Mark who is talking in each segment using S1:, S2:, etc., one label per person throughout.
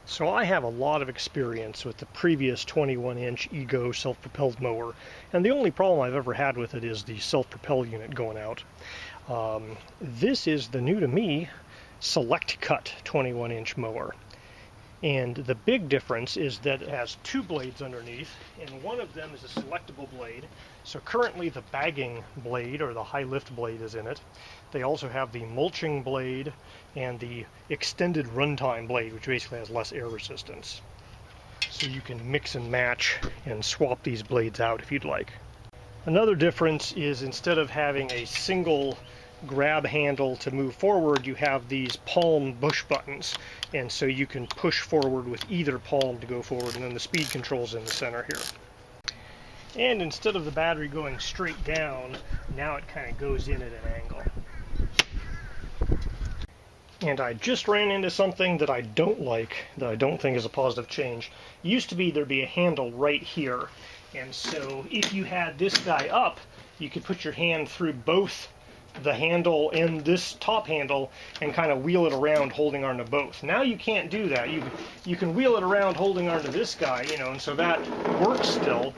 S1: So I have a lot of experience with the previous 21-inch Ego self-propelled mower, and the only problem I've ever had with it is the self-propel unit going out. This is the new to me Select Cut 21-inch mower. And the big difference is that it has two blades underneath, and one of them is a selectable blade. So currently the bagging blade, or the high lift blade, is in it. They also have the mulching blade and the extended runtime blade, which basically has less air resistance. So you can mix and match and swap these blades out if you'd like. Another difference is instead of having a single grab handle to move forward, you have these palm push buttons, and so you can push forward with either palm to go forward, and then the speed control's in the center here. And instead of the battery going straight down, now it kind of goes in at an angle. And I just ran into something that I don't like, that I don't think is a positive change. It used to be there'd be a handle right here, and so if you had this guy up, you could put your hand through both the handle and this top handle and kind of wheel it around holding onto both. Now you can't do that. You can wheel it around holding onto this guy, and so that works still,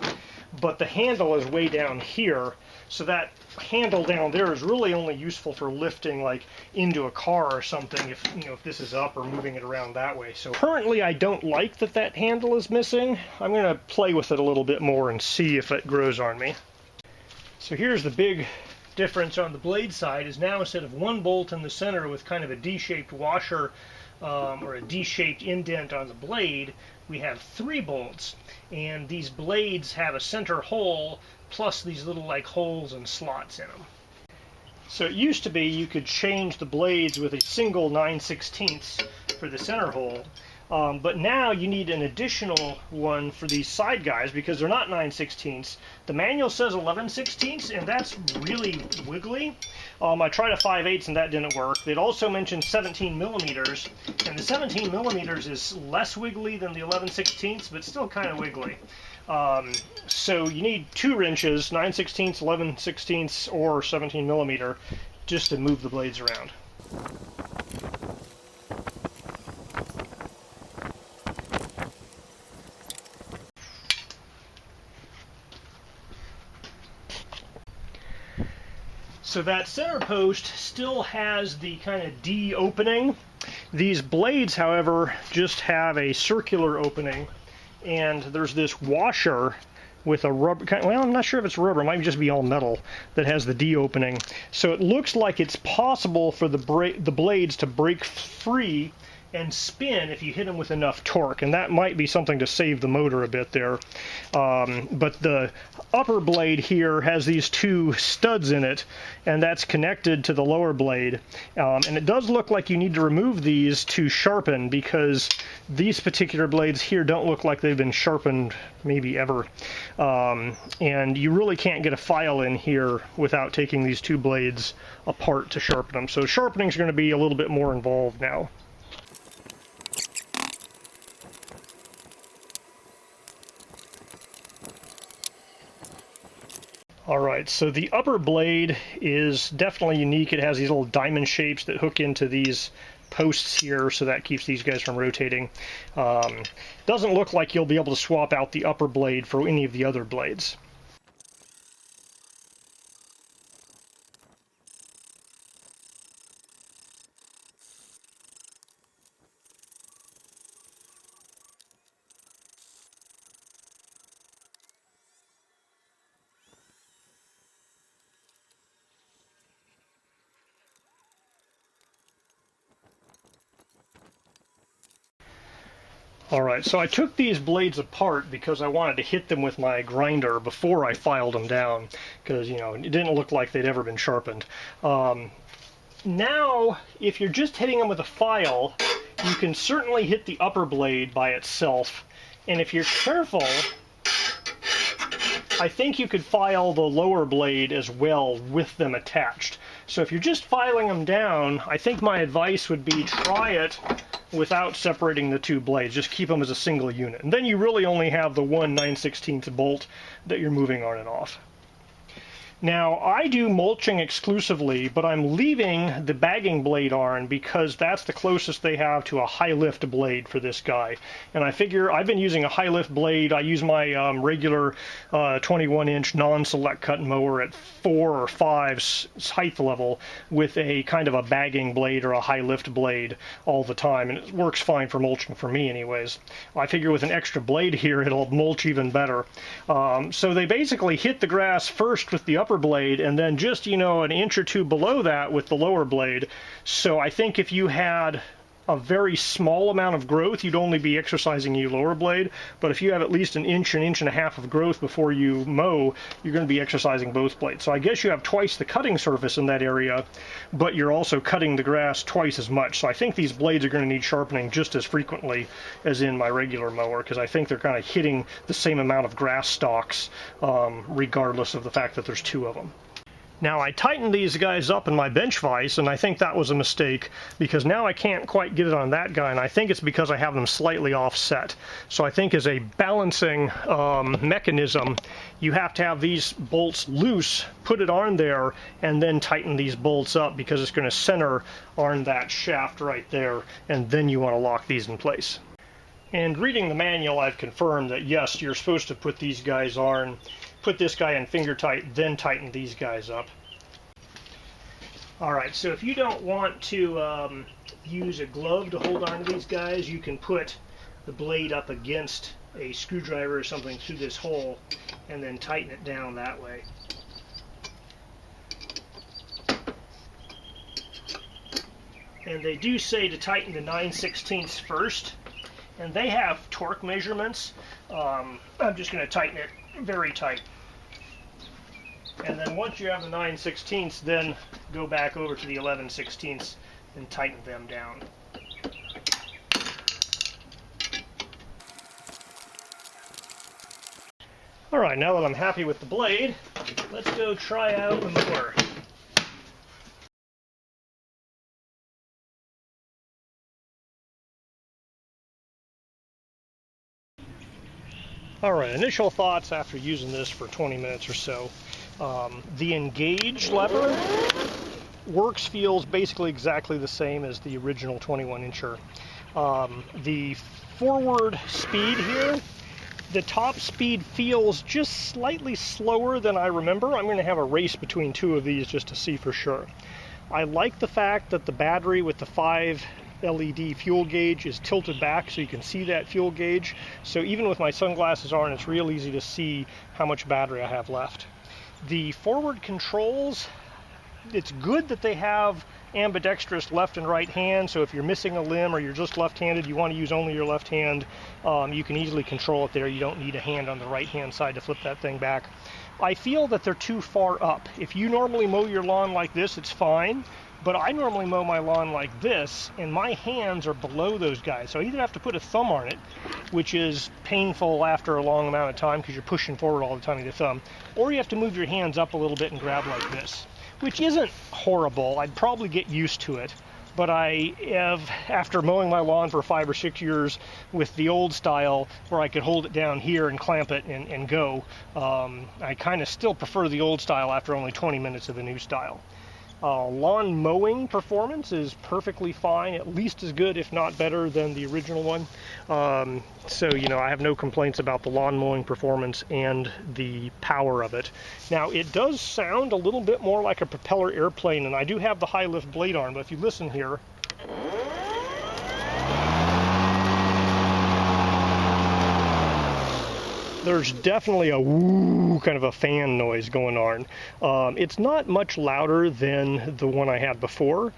S1: but the handle is way down here, so that handle down there is really only useful for lifting like into a car or something if this is up or moving it around that way. So currently I don't like that handle is missing. I'm going to play with it a little bit more and see if it grows on me. So here's the big difference on the blade side is now instead of one bolt in the center with kind of a D-shaped washer or a D-shaped indent on the blade, we have three bolts, and these blades have a center hole plus these little like holes and slots in them. So it used to be you could change the blades with a single 9/16 for the center hole, but now you need an additional one for these side guys because they're not 9/16. The manual says 11/16, and that's really wiggly. I tried a 5/8 and that didn't work. They'd also mentioned 17 millimeters, and the 17 millimeters is less wiggly than the 11/16, but still kind of wiggly. So you need two wrenches, 9/16, 11/16, or 17 millimeter, just to move the blades around. So that center post still has the kind of D opening. These blades, however, just have a circular opening, and there's this washer with a rubber, well, I'm not sure if it's rubber, it might just be all metal, that has the D opening. So it looks like it's possible for the blades to break free and spin if you hit them with enough torque, and that might be something to save the motor a bit there. But the upper blade here has these two studs in it, and that's connected to the lower blade. And it does look like you need to remove these to sharpen, because these particular blades here don't look like they've been sharpened maybe ever. And you really can't get a file in here without taking these two blades apart to sharpen them. So sharpening is going to be a little bit more involved now. Alright, so the upper blade is definitely unique. It has these little diamond shapes that hook into these posts here, so that keeps these guys from rotating. Doesn't look like you'll be able to swap out the upper blade for any of the other blades. Alright, so I took these blades apart because I wanted to hit them with my grinder before I filed them down, because, it didn't look like they'd ever been sharpened. Now, if you're just hitting them with a file, you can certainly hit the upper blade by itself, and if you're careful, I think you could file the lower blade as well with them attached. So if you're just filing them down, I think my advice would be try it without separating the two blades. Just keep them as a single unit. And then you really only have the one 9/16 bolt that you're moving on and off. Now, I do mulching exclusively, but I'm leaving the bagging blade on because that's the closest they have to a high lift blade for this guy. And I figure I've been using a high lift blade. I use my regular 21-inch non-select cut mower at 4 or 5 height level with a kind of a bagging blade or a high lift blade all the time. And it works fine for mulching for me anyways. I figure with an extra blade here, it'll mulch even better. So they basically hit the grass first with the upper blade and then just, you know, an inch or two below that with the lower blade. So I think if you had a very small amount of growth, you'd only be exercising your lower blade. But if you have at least an inch and a half of growth before you mow, you're going to be exercising both blades. So I guess you have twice the cutting surface in that area, but you're also cutting the grass twice as much. So I think these blades are going to need sharpening just as frequently as in my regular mower, because I think they're kind of hitting the same amount of grass stalks, regardless of the fact that there's 2 of them. Now, I tightened these guys up in my bench vise, and I think that was a mistake because now I can't quite get it on that guy, and I think it's because I have them slightly offset. So I think as a balancing mechanism, you have to have these bolts loose, put it on there, and then tighten these bolts up because it's going to center on that shaft right there, and then you want to lock these in place. And reading the manual, I've confirmed that yes, you're supposed to put these guys on, put this guy in finger tight, then tighten these guys up. Alright, so if you don't want to use a glove to hold on to these guys, you can put the blade up against a screwdriver or something through this hole and then tighten it down that way. And they do say to tighten to 9/16 first, and they have torque measurements. I'm just going to tighten it very tight. And then once you have the 9/16, then go back over to the 11/16 and tighten them down. Alright, now that I'm happy with the blade, let's go try out the mower. Alright, initial thoughts after using this for 20 minutes or so. The engage lever feels basically exactly the same as the original 21-incher. The forward speed here, the top speed feels just slightly slower than I remember. I'm going to have a race between 2 of these just to see for sure. I like the fact that the battery with the 5 LED fuel gauge is tilted back so you can see that fuel gauge. So even with my sunglasses on, it's real easy to see how much battery I have left. The forward controls, it's good that they have ambidextrous left and right hand, so if you're missing a limb or you're just left-handed, you want to use only your left hand, you can easily control it there. You don't need a hand on the right-hand side to flip that thing back. I feel that they're too far up. If you normally mow your lawn like this, it's fine. But I normally mow my lawn like this, and my hands are below those guys. So I either have to put a thumb on it, which is painful after a long amount of time because you're pushing forward all the time with your thumb, or you have to move your hands up a little bit and grab like this, which isn't horrible. I'd probably get used to it. But I have, after mowing my lawn for 5 or 6 years with the old style where I could hold it down here and clamp it and go, I kind of still prefer the old style after only 20 minutes of the new style. Lawn mowing performance is perfectly fine, at least as good, if not better, than the original one. So, you know, I have no complaints about the lawn mowing performance and the power of it. Now, it does sound a little bit more like a propeller airplane, and I do have the high lift blade on, but if you listen here, there's definitely a woo kind of a fan noise going on. It's not much louder than the one I had before,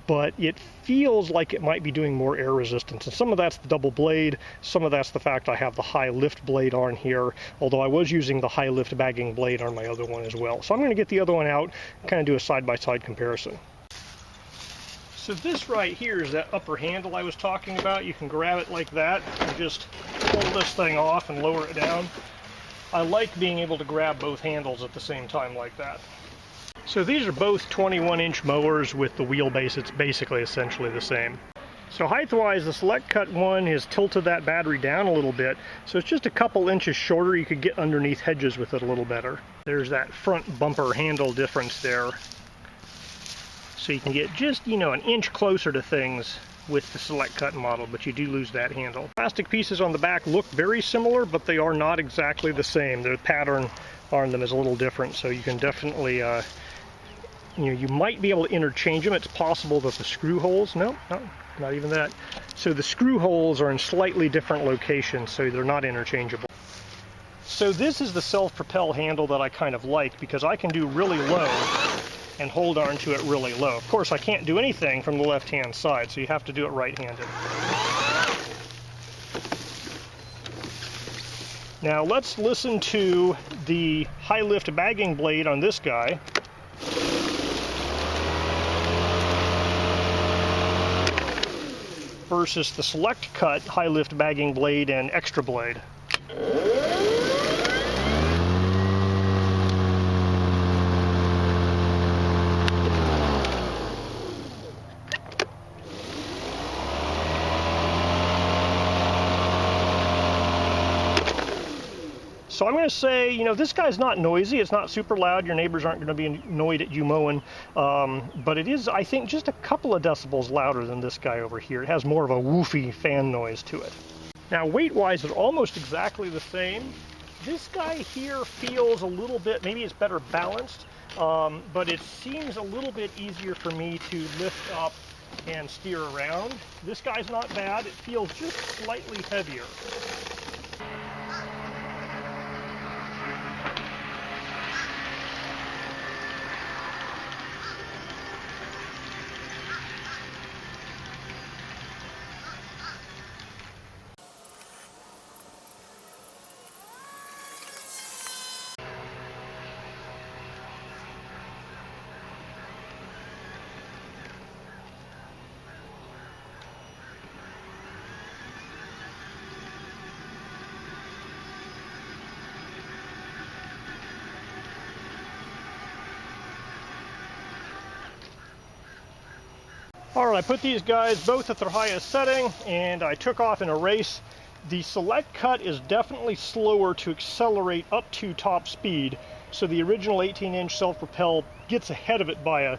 S1: but it feels like it might be doing more air resistance. And some of that's the double blade, some of that's the fact I have the high lift blade on here, although I was using the high lift bagging blade on my other one as well. So I'm going to get the other one out and kind of do a side-by-side comparison. So this right here is that upper handle I was talking about. You can grab it like that and just pull this thing off and lower it down. I like being able to grab both handles at the same time like that. So these are both 21-inch mowers with the wheelbase. It's basically essentially the same. So height-wise, the Select Cut one has tilted that battery down a little bit, so it's just a couple inches shorter. You could get underneath hedges with it a little better. There's that front bumper handle difference there. So you can get just, you know, an inch closer to things with the Select Cut model, but you do lose that handle. Plastic pieces on the back look very similar, but they are not exactly the same. The pattern on them is a little different, so you can definitely, you might be able to interchange them. It's possible that the screw holes, no, not even that. So the screw holes are in slightly different locations, so they're not interchangeable. So this is the self-propel handle that I kind of like, because I can do really low and hold on to it really low. Of course, I can't do anything from the left-hand side, so you have to do it right-handed. Now let's listen to the high lift bagging blade on this guy. Versus the Select Cut high lift bagging blade and extra blade. So I'm going to say, you know, this guy's not noisy. It's not super loud. Your neighbors aren't going to be annoyed at you mowing. But it is, I think, just a couple of decibels louder than this guy over here. It has more of a woofy fan noise to it. Now, weight-wise, they're almost exactly the same. This guy here feels a little bit, maybe it's better balanced, but it seems a little bit easier for me to lift up and steer around. This guy's not bad. It feels just slightly heavier. Alright, I put these guys both at their highest setting, and I took off in a race. The Select Cut is definitely slower to accelerate up to top speed, so the original 18-inch self-propel gets ahead of it by a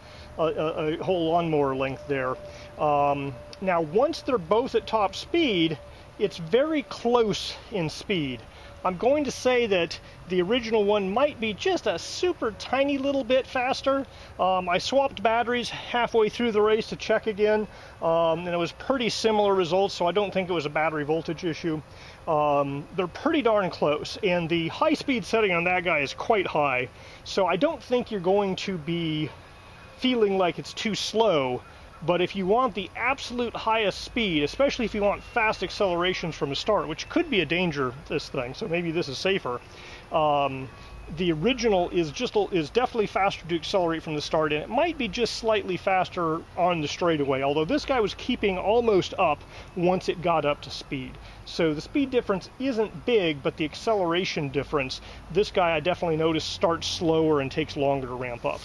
S1: whole lawnmower length there. Now, once they're both at top speed, it's very close in speed. I'm going to say that the original one might be just a super tiny little bit faster. I swapped batteries halfway through the race to check again, and it was pretty similar results, so I don't think it was a battery voltage issue. They're pretty darn close, and the high speed setting on that guy is quite high, so I don't think you're going to be feeling like it's too slow. But if you want the absolute highest speed, especially if you want fast accelerations from the start, which could be a danger, this thing, so maybe this is safer, the original is definitely faster to accelerate from the start, and it might be just slightly faster on the straightaway, although this guy was keeping almost up once it got up to speed. So the speed difference isn't big, but the acceleration difference, this guy I definitely noticed starts slower and takes longer to ramp up.